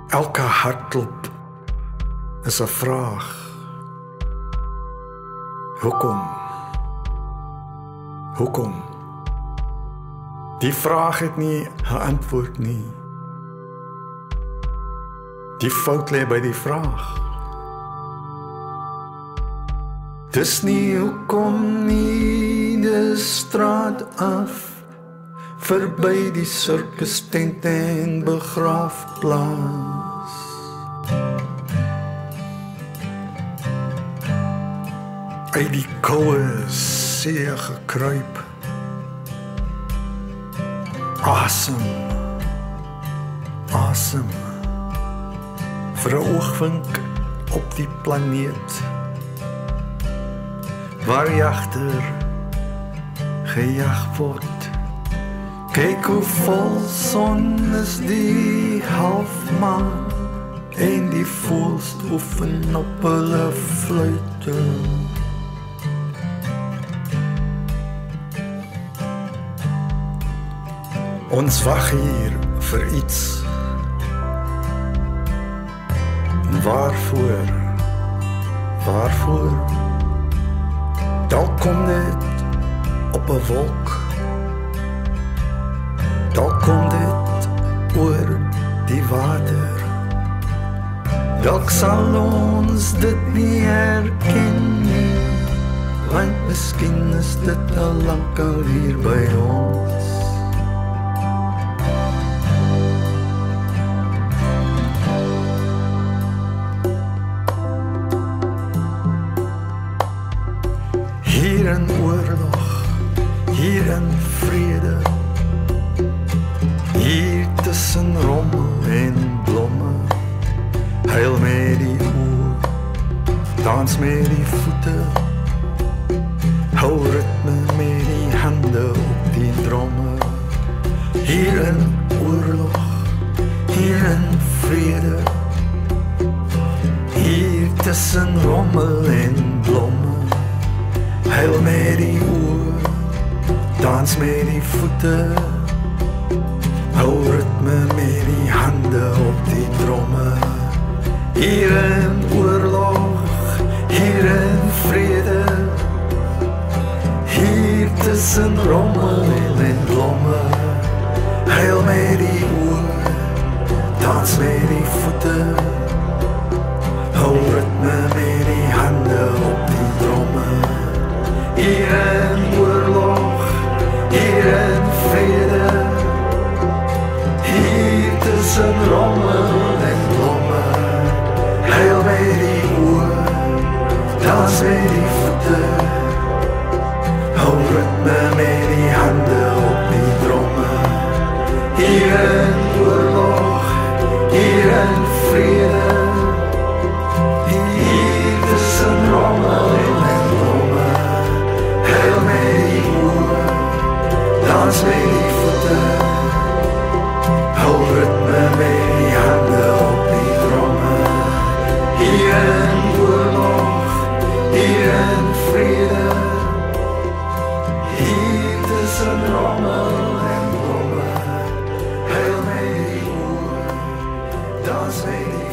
Elke hartklop is 'n vraag. Hoekom? Hoekom? Die vraag het nie 'n antwoord nie. Die fout lê by die vraag. Dis nie hoekom nie, dis straat af, verby die sirkustent en begraafplaas. Uit die koue see gekruip, asem, asem, vir 'n oogwink op die planeet, waar jagter gejag word. Kyk hoe vol son is die halfmaan, en die voëls oefen op hulle fluite. Ons wag hier vir iets. Waarvoor? Waarvoor? Dalk kom dit op 'n wolk. Dalk kom dit oor die water. Dalk sal ons dit nie herken nie, want miskien is dit al lankal hier by ons. Hier in oorlog, hier in vrede, hier tussen rommel en blomme, huil met die oë, dans met die voete, hou ritme met die hande op die dromme. Hier in oorlog, hier in vrede, hier tussen rommel en blomme, huil met die oë, dans met die voete, hou ritme met die hande op die dromme. Hier in oorlog, hier in vrede, hier tussen rommel en blomme, huil met die oë, dans met die voete, hou ritme met die hande op die dromme. Hier in oorlog, hier in vrede, hier tussen rommel en blomme, huil met die oë, dans met die voete, hou ritme met die hande op die dromme. Hier in oorlog, hier in vrede, hier tussen rommel en blomme, huil met die oë, dans met die voete, hou ritme met die hande op die dromme. Hier in oorlog, hier in vrede, hier tussen rommel en blomme, huil met die oë, dans met die